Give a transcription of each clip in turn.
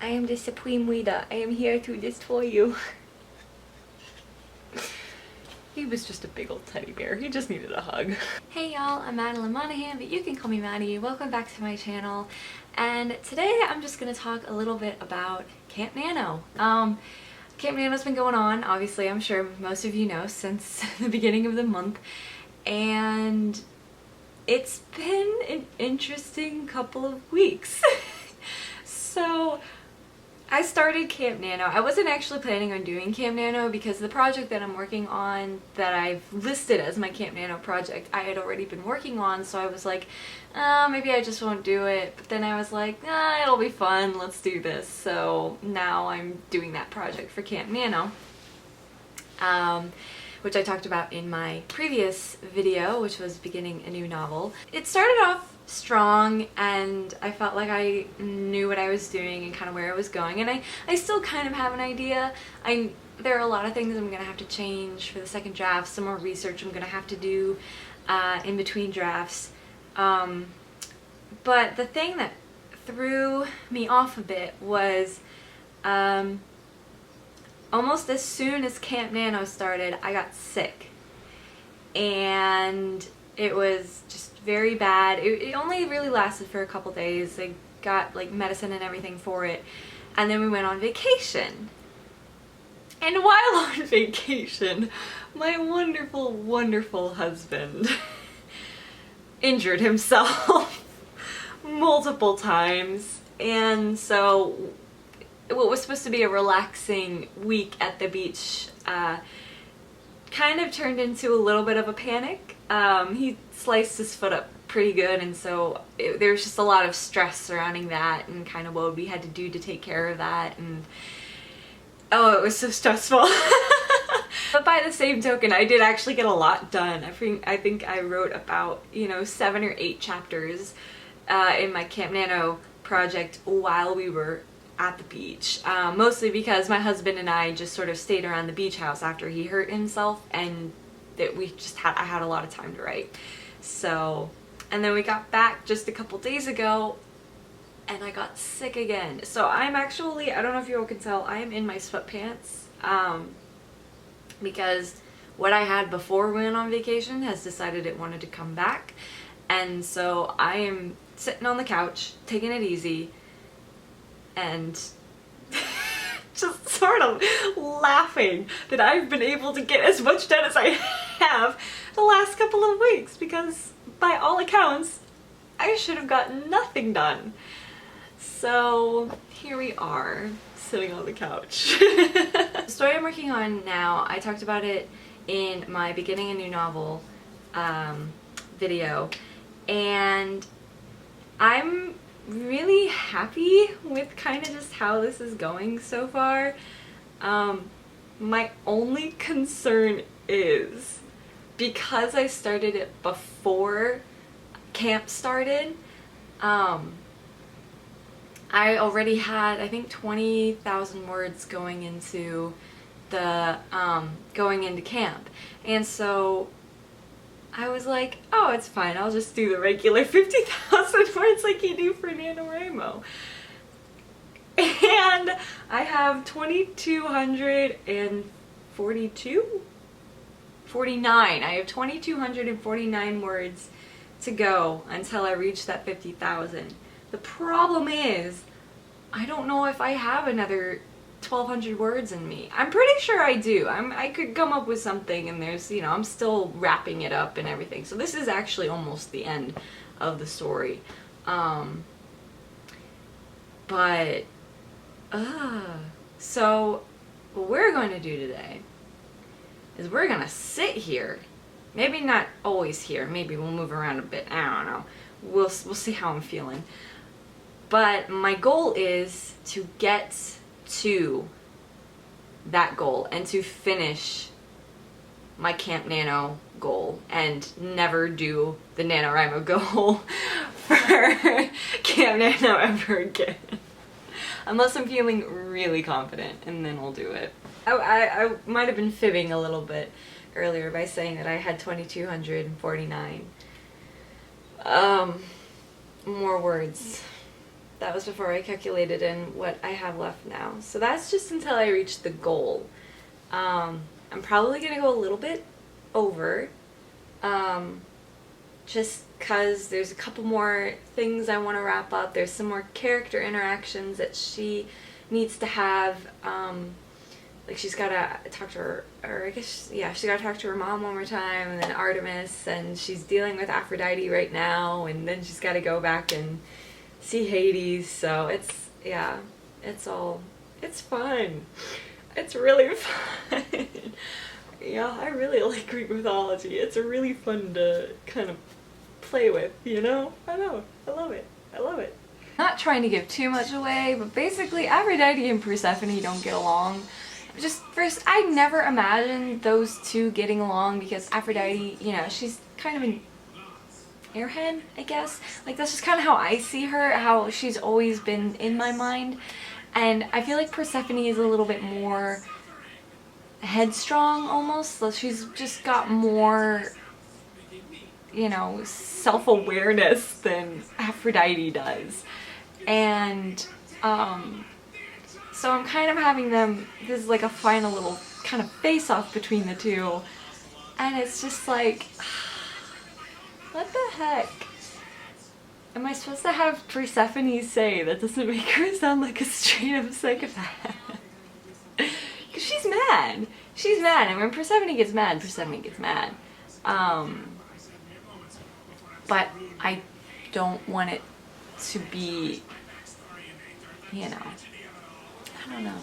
I am the Supreme Leader. I am here to destroy you. He was just a big old teddy bear. He just needed a hug. Hey y'all, I'm Madeline Monahan, but you can call me Maddie. Welcome back to my channel. And today I'm just gonna talk a little bit about Camp Nano. Camp Nano's been going on, obviously, I'm sure most of you know, since the beginning of the month. And it's been an interesting couple of weeks. So I started Camp Nano. I wasn't actually planning on doing Camp Nano because the project that I'm working on, that I've listed as my Camp Nano project, I had already been working on, so I was like, maybe I just won't do it. But then I was like, it'll be fun, let's do this. So now I'm doing that project for Camp Nano, which I talked about in my previous video, which was beginning a new novel. It started off strong and I felt like I knew what I was doing and kind of where I was going, and I still kind of have an idea. There are a lot of things I'm gonna have to change for the second draft, some more research I'm gonna have to do in between drafts, but the thing that threw me off a bit was almost as soon as Camp Nano started, I got sick, and it was just very bad. It only really lasted for a couple days. I got like medicine and everything for it, and then we went on vacation. And while on vacation, my wonderful, wonderful husband injured himself multiple times, and so what was supposed to be a relaxing week at the beach kind of turned into a little bit of a panic. He sliced his foot up pretty good, and so there was just a lot of stress surrounding that and kind of what we had to do to take care of that, and oh, it was so stressful. But by the same token, I did actually get a lot done. I think I wrote about, 7 or 8 chapters in my Camp Nano project while we were at the beach, mostly because my husband and I just sort of stayed around the beach house after he hurt himself, and that I had a lot of time to write. So, and then we got back just a couple days ago and I got sick again. So I'm actually, I don't know if you all can tell, I am in my sweatpants because what I had before we went on vacation has decided it wanted to come back, and so I am sitting on the couch taking it easy and just sort of laughing that I've been able to get as much done as I have the last couple of weeks, because by all accounts I should have gotten nothing done. So here we are, sitting on the couch. The story I'm working on now, I talked about it in my beginning a new novel video, and I'm really happy with kind of just how this is going so far. My only concern is, because I started it before camp started, I already had, I think, 20,000 words going into camp, and so I was like, oh, it's fine, I'll just do the regular 50,000 words like you do for NaNoWriMo. And I have 49. I have 2,249 words to go until I reach that 50,000. The problem is, I don't know if I have another 1,200 words in me. I'm pretty sure I do. I could come up with something, and there's, I'm still wrapping it up and everything. So this is actually almost the end of the story. So what we're going to do today is we're going to sit here. Maybe not always here. Maybe we'll move around a bit. I don't know. We'll see how I'm feeling. But my goal is to get to that goal and to finish my Camp Nano goal and never do the NaNoWriMo goal for Camp Nano ever again. Unless I'm feeling really confident, and then we'll do it. I might have been fibbing a little bit earlier by saying that I had 2,249 more words That was before I calculated in what I have left now. So that's just until I reach the goal. I'm probably gonna go a little bit over, just because there's a couple more things I want to wrap up. There's some more character interactions that she needs to have. Like she's gotta talk to her, or I guess, yeah, she's gotta talk to her mom one more time, and then Artemis, and she's dealing with Aphrodite right now, and then she's gotta go back and see Hades. So it's, yeah, it's fun. It's really fun. Yeah, I really like Greek mythology. It's really fun to kind of play with, you know? I know. I love it. I love it. Not trying to give too much away, but basically Aphrodite and Persephone don't get along. Just first, I never imagined those two getting along because Aphrodite, you know, she's kind of an airhead, I guess. Like, that's just kind of how I see her, how she's always been in my mind. And I feel like Persephone is a little bit more headstrong almost. So she's just got more, you know, self-awareness than Aphrodite does. And so I'm kind of having them, this is like a final little kind of face-off between the two, and it's just like, what the heck am I supposed to have Persephone say that doesn't make her sound like a straight-up psychopath? Because she's mad. She's mad, and when Persephone gets mad, Persephone gets mad. But I don't want it to be, you know, I don't know.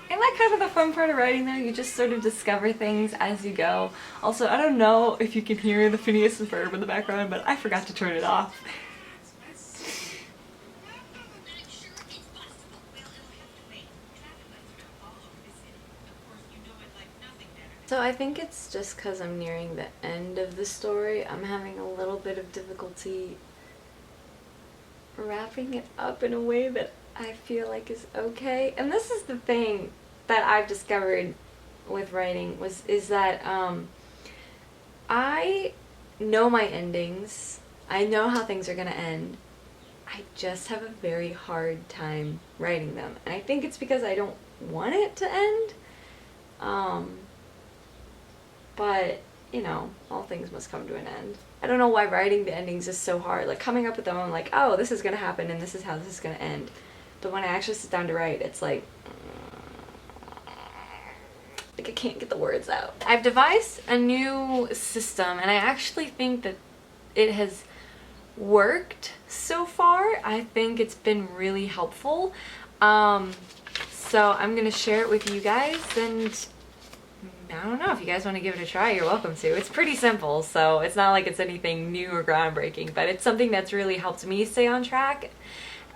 Isn't that kind of the fun part of writing though? You just sort of discover things as you go. Also, I don't know if you can hear the Phineas and Ferb in the background, but I forgot to turn it off. So I think it's just because I'm nearing the end of the story, I'm having a little bit of difficulty wrapping it up in a way that I feel like is okay. And this is the thing that I've discovered with writing is that I know my endings. I know how things are gonna end. I just have a very hard time writing them. And I think it's because I don't want it to end. But, you know, all things must come to an end. I don't know why writing the endings is so hard. Like, coming up with them, I'm like, oh, this is gonna happen and this is how this is gonna end. But when I actually sit down to write, it's like I can't get the words out. I've devised a new system, and I actually think that it has worked so far. I think it's been really helpful. So I'm gonna share it with you guys, and I don't know, if you guys want to give it a try, you're welcome to. It's pretty simple, so it's not like it's anything new or groundbreaking, but it's something that's really helped me stay on track,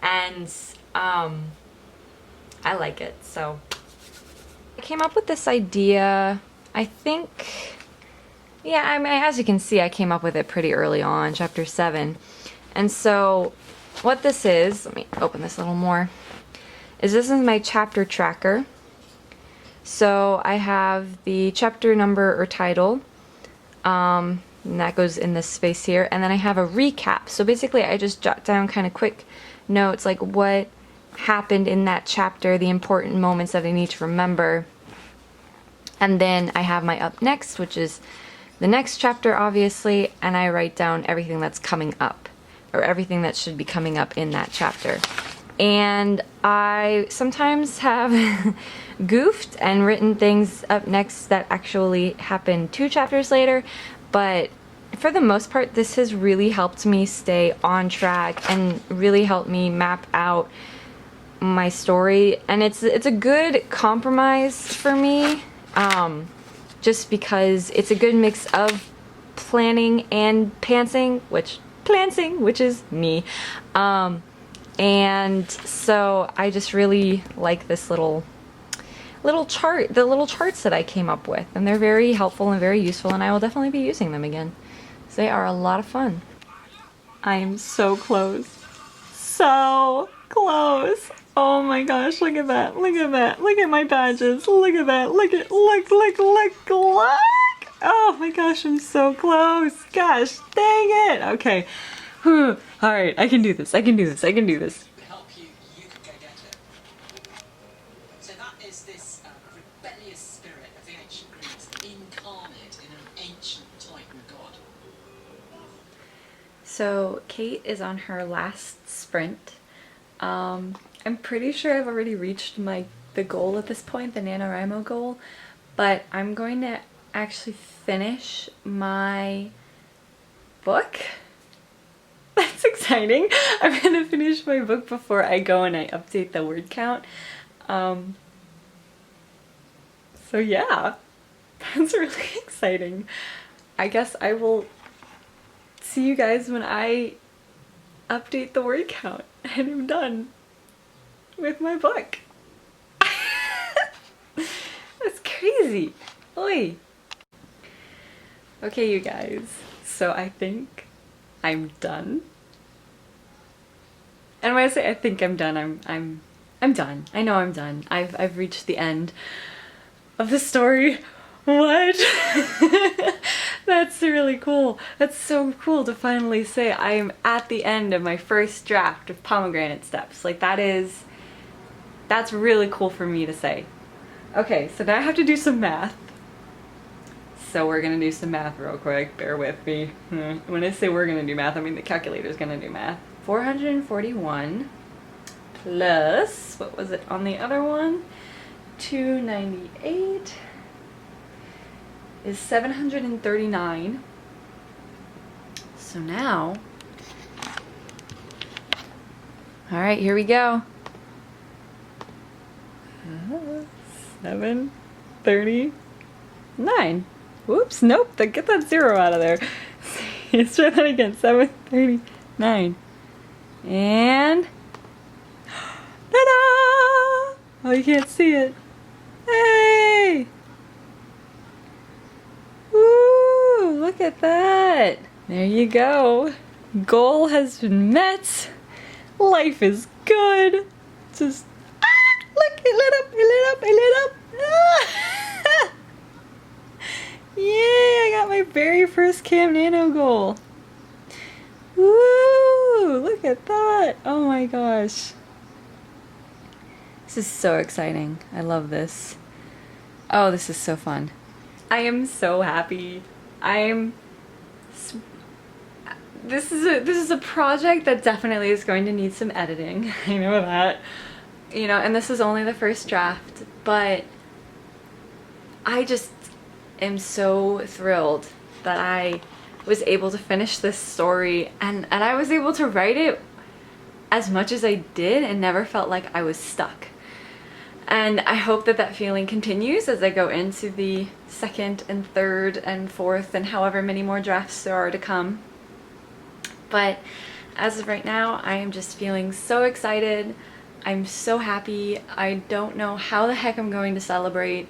and I like it. So I came up with this idea, I think, yeah, I mean, as you can see, I came up with it pretty early on, chapter 7. And so what this is, let me open this a little more, is this is my chapter tracker. So I have the chapter number or title, and that goes in this space here, and then I have a recap. So basically I just jot down kind of quick notes, like what happened in that chapter, the important moments that I need to remember. And then I have my up next, which is the next chapter, obviously, and I write down everything that's coming up, or everything that should be coming up in that chapter. And I sometimes have goofed and written things up next that actually happen 2 chapters later, but for the most part, this has really helped me stay on track and really helped me map out my story. And it's a good compromise for me, just because it's a good mix of planning and pantsing, which is me. And so I just really like this little chart, the little charts that I came up with, and they're very helpful and very useful, and I will definitely be using them again. They are a lot of fun. I am so close. So close. Oh my gosh, look at that. Look at that. Look at my badges. Look at that. Look. Oh my gosh, I'm so close. Gosh, dang it. Okay. Alright, I can do this, I can do this, I can do this. Help you, you can go get it. So that is this rebellious spirit of the ancient Greeks incarnate in an ancient Titan god. So Kate is on her last sprint. I'm pretty sure I've already reached the goal at this point, the NaNoWriMo goal, but I'm going to actually finish my book. That's exciting. I'm gonna finish my book before I go and I update the word count. So yeah, that's really exciting. I guess I will see you guys when I update the word count and I'm done with my book. That's crazy. Oi. Okay, you guys, so I think I'm done. And when I say I think I'm done, I'm done. I know I'm done. I've reached the end of the story. What? That's really cool. That's so cool to finally say I'm at the end of my first draft of Pomegranate Steps. Like that's really cool for me to say. Okay, so now I have to do some math. So we're gonna do some math real quick, bear with me. When I say we're gonna do math, I mean the calculator's gonna do math. 441 plus, what was it on the other one? 298 is 739. So now, all right, here we go. 739. Whoops, nope, get that 0 out of there. Let's try that again. 739. And ta-da! Oh, you can't see it. Hey! Woo! Look at that. There you go. Goal has been met. Life is good. Just look, it lit up, it lit up, it lit up. Yay, I got my very first Cam Nano goal. Woo! Look at that. Oh my gosh. This is so exciting. I love this. Oh, this is so fun. I am so happy. This is a project that definitely is going to need some editing. I know that. You know, and this is only the first draft, but I just am so thrilled that I was able to finish this story and I was able to write it as much as I did and never felt like I was stuck. And I hope that that feeling continues as I go into the second and third and fourth and however many more drafts there are to come. But as of right now, I am just feeling so excited. I'm so happy. I don't know how the heck I'm going to celebrate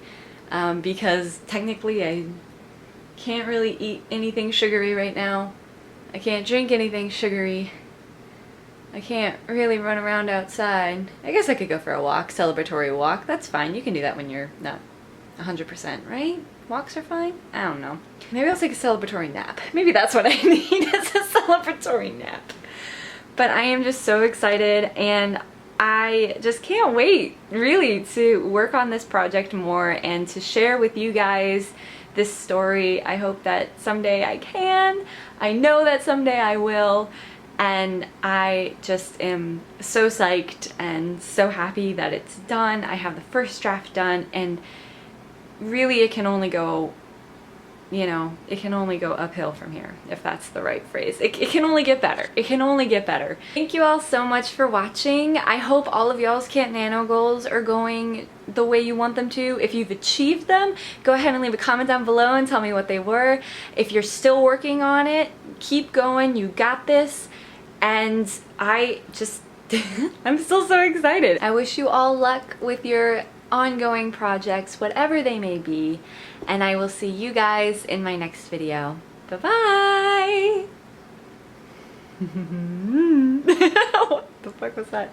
because technically I can't really eat anything sugary right now. I can't drink anything sugary. I can't really run around outside. I guess I could go for a walk, celebratory walk. That's fine. You can do that when you're not 100%, right? Walks are fine? I don't know. Maybe I'll take a celebratory nap. Maybe that's what I need is a celebratory nap. But I am just so excited and I just can't wait really to work on this project more and to share with you guys this story. I hope that someday I can. I know that someday I will. And I just am so psyched and so happy that it's done. I have the first draft done and really it can only go, you know, it can only go uphill from here, if that's the right phrase. It can only get better. It can only get better. Thank you all so much for watching. I hope all of y'all's Camp Nano goals are going the way you want them to. If you've achieved them, go ahead and leave a comment down below and tell me what they were. If you're still working on it, keep going. You got this. And I just, I'm still so excited. I wish you all luck with your ongoing projects, whatever they may be, and I will see you guys in my next video. Bye-bye! What the fuck was that?